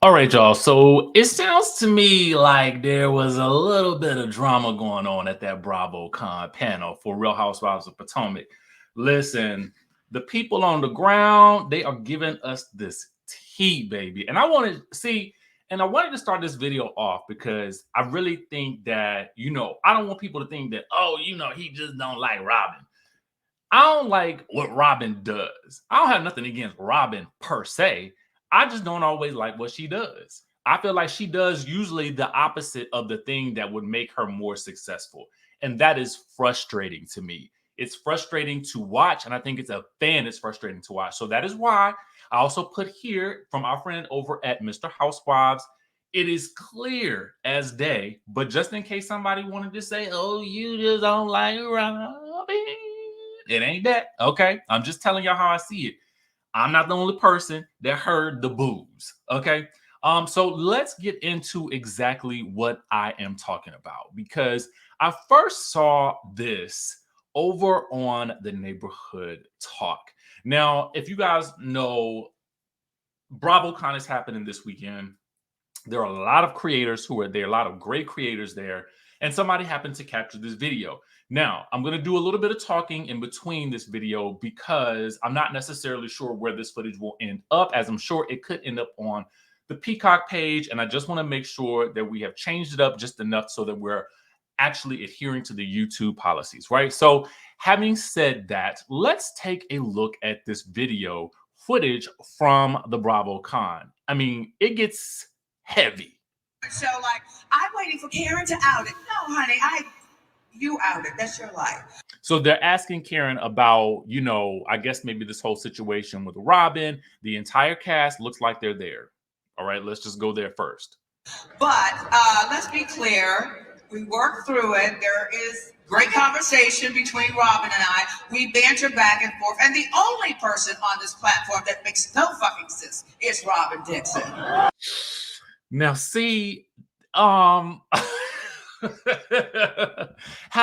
All right, y'all. So it sounds to me like there was a little bit of drama going on at that Bravocon panel for Real Housewives of Potomac. Listen, the people on the ground, they are giving us this tea, baby. And I wanted to start this video off because I really think that, I don't want people to think that, oh, he just don't like Robyn. I don't like what Robyn does. I don't have nothing against Robyn per se. I just don't always like what she does. I feel like she does usually the opposite of the thing that would make her more successful. And that is frustrating to me. It's frustrating to watch. And I think it's a fan, it's frustrating to watch. So that is why I also put here from our friend over at Mr. Housewives. It is clear as day, but just in case somebody wanted to say, oh, you just don't like Robyn. It ain't that. Okay. I'm just telling y'all how I see it. I'm not the only person that heard the boos. Okay. So let's get into exactly what I am talking about because I first saw this over on the Neighborhood Talk. Now, if you guys know, Bravocon is happening this weekend. There are a lot of creators who are there, a lot of great creators there, and somebody happened to capture this video. Now, I'm going to do a little bit of talking in between this video because I'm not necessarily sure where this footage will end up, as I'm sure it could end up on the Peacock page, and I just want to make sure that we have changed it up just enough so that we're actually adhering to the YouTube policies, right? So having said that, let's take a look at this video footage from the Bravocon. I mean, it gets heavy. So, like, I'm waiting for Karen to out it. No, honey, you out it. That's your life. So they're asking Karen about, I guess maybe this whole situation with Robyn. The entire cast looks like they're there. All right, let's just go there first. But let's be clear. We worked through it. There is great conversation between Robyn and I. We banter back and forth. And the only person on this platform that makes no fucking sense is Robyn Dixon. Now, see, had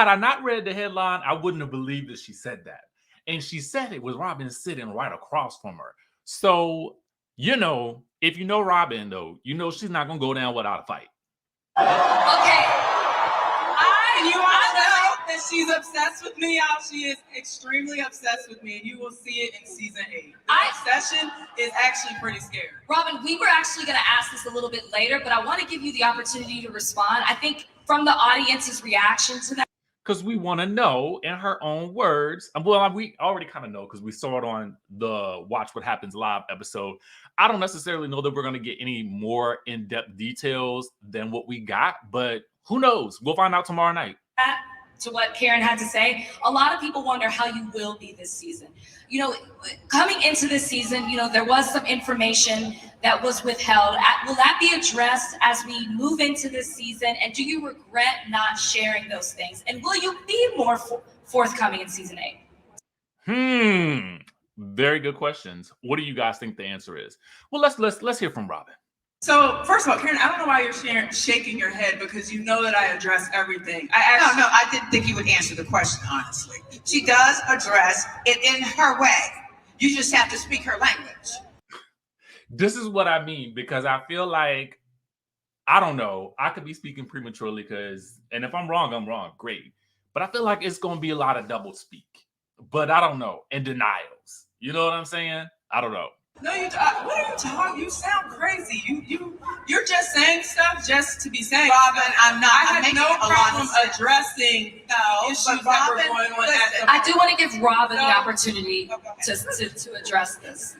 I not read the headline, I wouldn't have believed that she said that. And she said it with Robyn sitting right across from her. So, if you know Robyn, though, she's not going to go down without a fight. Okay. I know that she's obsessed with me, y'all. She is extremely obsessed with me, and you will see it in season 8. The obsession is actually pretty scary. Robyn, we were actually going to ask this a little bit later, but I want to give you the opportunity to respond. I think from the audience's reaction to that. Because we want to know in her own words. Well, we already kind of know because we saw it on the Watch What Happens Live episode. I don't necessarily know that we're going to get any more in-depth details than what we got, but who knows? We'll find out tomorrow night. To what Karen had to say, a lot of people wonder how you will be this season. Coming into this season, there was some information that was withheld. Will that be addressed as we move into this season? And do you regret not sharing those things? And will you be more forthcoming in season 8? Very good questions. What do you guys think the answer is? Well, let's hear from Robyn. So, first of all, Karen, I don't know why you're shaking your head because you know that I address everything. I didn't think you would answer the question, honestly. She does address it in her way. You just have to speak her language. This is what I mean, because I feel like, I don't know, I could be speaking prematurely and if I'm wrong, great. But I feel like it's going to be a lot of double speak. But I don't know, and denials. You know what I'm saying? I don't know. No, what are you talking? You sound crazy. You're just saying stuff just to be saying. Robyn, I'm not. I had no problem addressing issues that were going on. I do want to give Robyn the opportunity to address this.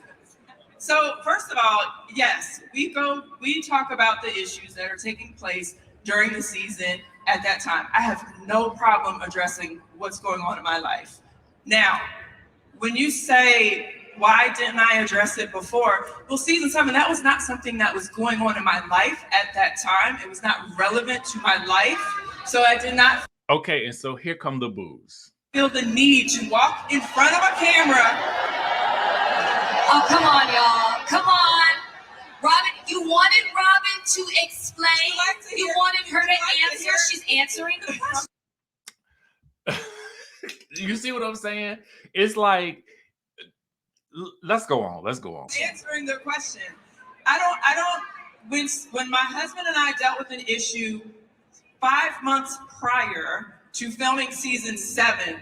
So first of all, yes, we talk about the issues that are taking place during the season at that time. I have no problem addressing what's going on in my life. Now, when you say, why didn't I address it before? Well, season 7, that was not something that was going on in my life at that time. It was not relevant to my life. So I did not. Okay, and so here come the boos. Feel the need to walk in front of a camera. Oh, come on, y'all. Come on. Robyn, you wanted Robyn to explain. You wanted her to answer. She's answering the question. You see what I'm saying? It's like, let's go on. Answering the question. I don't when my husband and I dealt with an issue 5 months prior to filming season 7,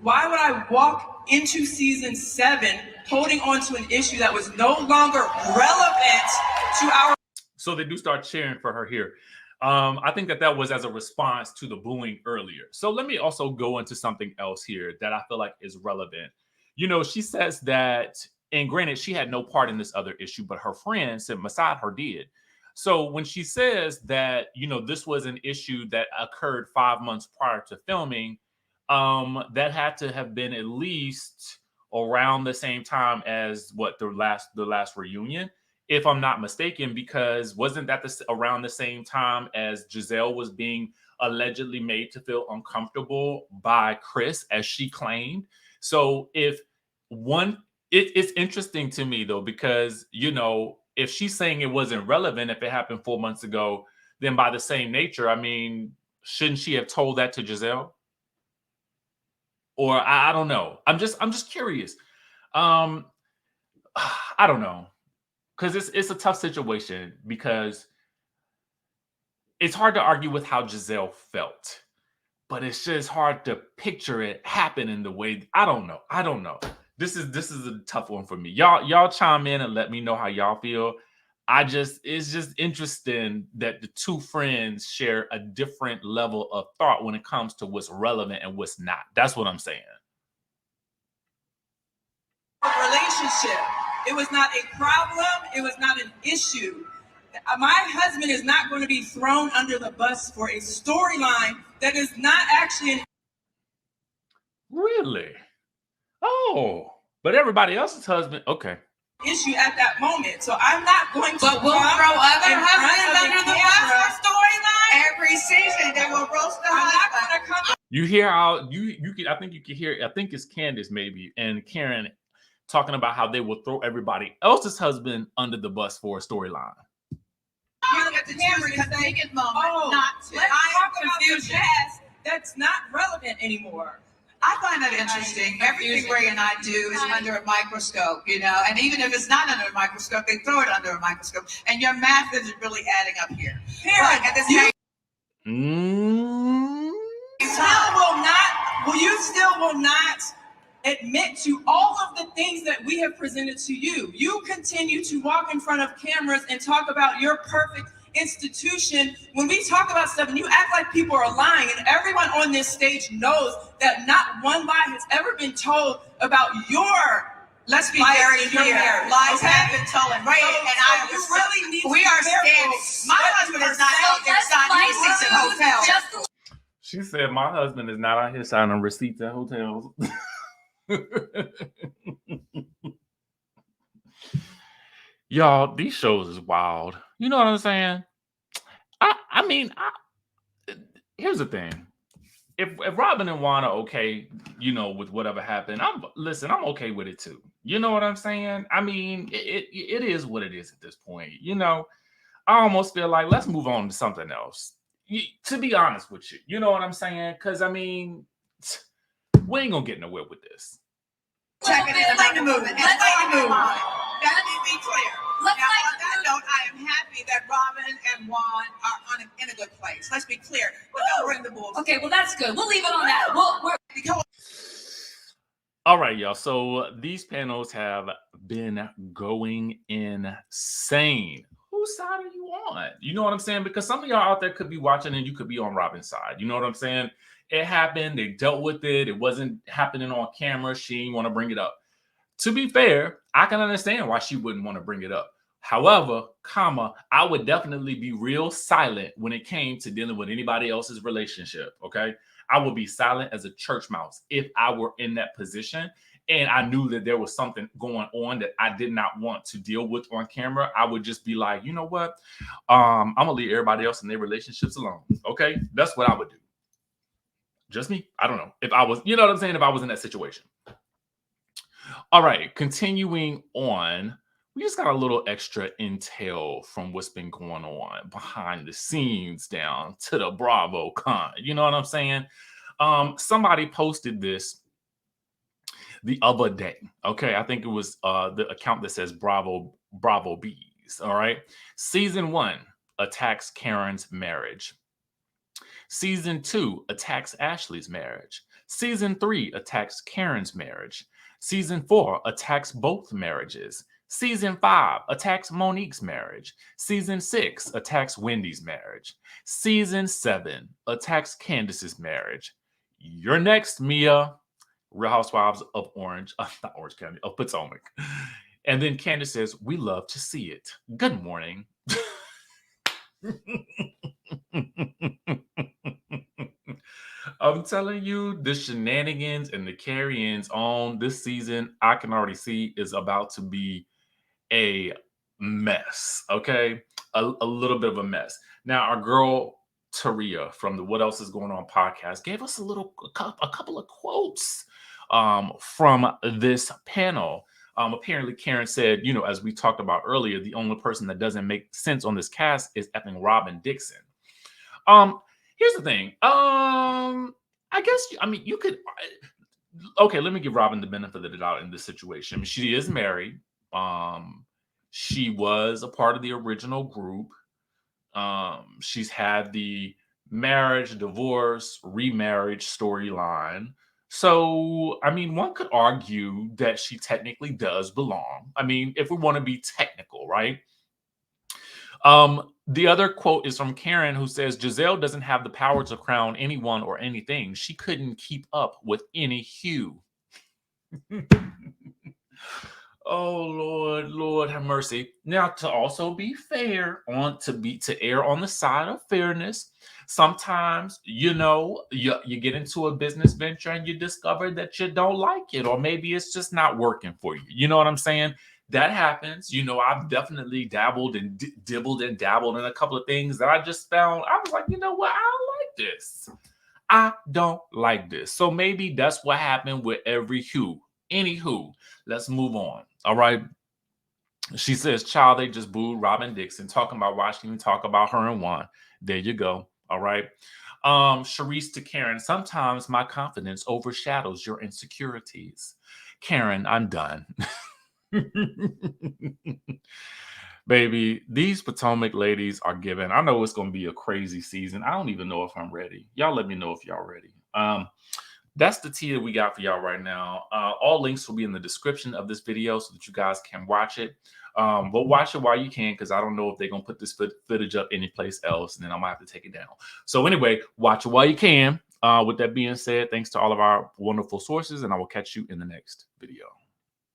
why would I walk into season 7 holding on to an issue that was no longer relevant to our... So they do start cheering for her here. I think that was as a response to the booing earlier. So let me also go into something else here that I feel like is relevant. You know, she says that, and granted, she had no part in this other issue, but her friend sitting beside her did. So when she says that, you know, this was an issue that occurred 5 months prior to filming, that had to have been at least around the same time as what the last reunion, if I'm not mistaken, because wasn't that around the same time as Giselle was being allegedly made to feel uncomfortable by Chris, as she claimed? So if it's interesting to me though, because, you know, if she's saying it wasn't relevant, if it happened 4 months ago, then by the same nature, I mean, shouldn't she have told that to Giselle? Or I don't know. I'm just curious. I don't know, because it's a tough situation, because it's hard to argue with how Giselle felt, but it's just hard to picture it happen in the way. I don't know. This is a tough one for me. Y'all chime in and let me know how y'all feel. It's just interesting that the two friends share a different level of thought when it comes to what's relevant and what's not. That's what I'm saying. Relationship. It was not a problem. It was not an issue. My husband is not going to be thrown under the bus for a storyline that is not actually an... Really? Oh, but everybody else's husband, okay. Issue at that moment. So I'm not going to... But we'll throw other husbands under the bus for storyline. Every season they will roast the husband. You hear how you can, I think you can hear, I think it's Candace maybe and Karen talking about how they will throw everybody else's husband under the bus for a storyline. You get the camera to take it moment, not to. Let's talk about the past that's not relevant anymore. I find that interesting. Everything Ray and I do is under a microscope, you know, and even if it's not under a microscope, they throw it under a microscope, and your math isn't really adding up here. But at the same you still will not admit to all of the things that we have presented to you. You continue to walk in front of cameras and talk about your perfect institution. When we talk about stuff and you act like people are lying, and everyone on this stage knows that not one lie has ever been told about your... Let's be very clear. Lies have been told, right? And I you really need we to are be careful. standing. My husband is not out there signing receipts at hotels. She said, "My husband is not out here signing receipts at hotels." Y'all, these shows is wild. You know what I'm saying? I mean, here's the thing. If Robyn and Juan are okay, you know, with whatever happened, I'm okay with it too. You know what I'm saying? I mean, it is what it is at this point. You know, I almost feel like let's move on to something else. To be honest with you, you know what I'm saying? Because I mean, we ain't gonna get nowhere with this. Check it. It's like the movement. It's like the movement. That needs to be clear. Now, on that note, I am happy that Robyn and Juan are in a good place. Let's be clear. But don't bring the bulls. Okay, well, that's good. We'll leave it on that. All right, y'all. So these panels have been going insane. Whose side are you on? You know what I'm saying? Because some of y'all out there could be watching and you could be on Robyn's side. You know what I'm saying? It happened. They dealt with it. It wasn't happening on camera. She didn't want to bring it up. To be fair, I can understand why she wouldn't want to bring it up. However, I would definitely be real silent when it came to dealing with anybody else's relationship, okay? I would be silent as a church mouse if I were in that position and I knew that there was something going on that I did not want to deal with on camera. I would just be like, you know what? I'm going to leave everybody else in their relationships alone, okay? That's what I would do. Just me? I don't know. If I was, you know what I'm saying? If I was in that situation. All right, continuing on, we just got a little extra intel from what's been going on behind the scenes down to the Bravocon. You know what I'm saying? Somebody posted this the other day. Okay, I think it was the account that says Bravo Bees. ladies. All right. Season 1 attacks Karen's marriage. Season 2 attacks Ashley's marriage. Season 3 attacks Karen's marriage. Season 4 attacks both marriages. Season 5 attacks Monique's marriage. Season 6 attacks Wendy's marriage. Season 7 attacks Candace's marriage. You're next, Mia. Real Housewives of not Orange County, of Potomac. And then Candace says, we love to see it. Good morning. I'm telling you, the shenanigans and the carry-ins on this season, I can already see is about to be a mess, okay? A little bit of a mess. Now, our girl Taria from the What Else Is Going On podcast gave us a couple of quotes from this panel. Apparently, Karen said, you know, as we talked about earlier, the only person that doesn't make sense on this cast is effing Robyn Dixon. Here's the thing. I guess, I mean, you could, okay, let me give Robyn the benefit of the doubt in this situation. I mean, she is married. She was a part of the original group. She's had the marriage, divorce, remarriage storyline. So, I mean, one could argue that she technically does belong. I mean, if we want to be technical, right? The other quote is from Karen, who says, Giselle doesn't have the power to crown anyone or anything. She couldn't keep up with any hue. Oh, Lord have mercy. Now, to also be fair, to err on the side of fairness, sometimes, you know, you get into a business venture and you discover that you don't like it, or maybe it's just not working for you. You know what I'm saying? That happens. You know, I've definitely dabbled and dibbled and dabbled in a couple of things that I just found. I was like, you know what? I don't like this. I don't like this. So maybe that's what happened with every hue. Anywho, let's move on. All right. She says, child, they just booed Robyn Dixon, talking about why she didn't talk about her and Juan. There you go. All right. Sharice to Karen, sometimes my confidence overshadows your insecurities. Karen, I'm done. Baby, these Potomac ladies are giving. I know it's going to be a crazy season. I don't even know if I'm ready. Y'all let me know if y'all ready. That's the tea that we got for y'all right now. All links will be in the description of this video so that you guys can watch it. But watch it while you can, because I don't know if they're going to put this footage up anyplace else, and then I might have to take it down. So anyway, watch it while you can. With that being said, thanks to all of our wonderful sources, and I will catch you in the next video.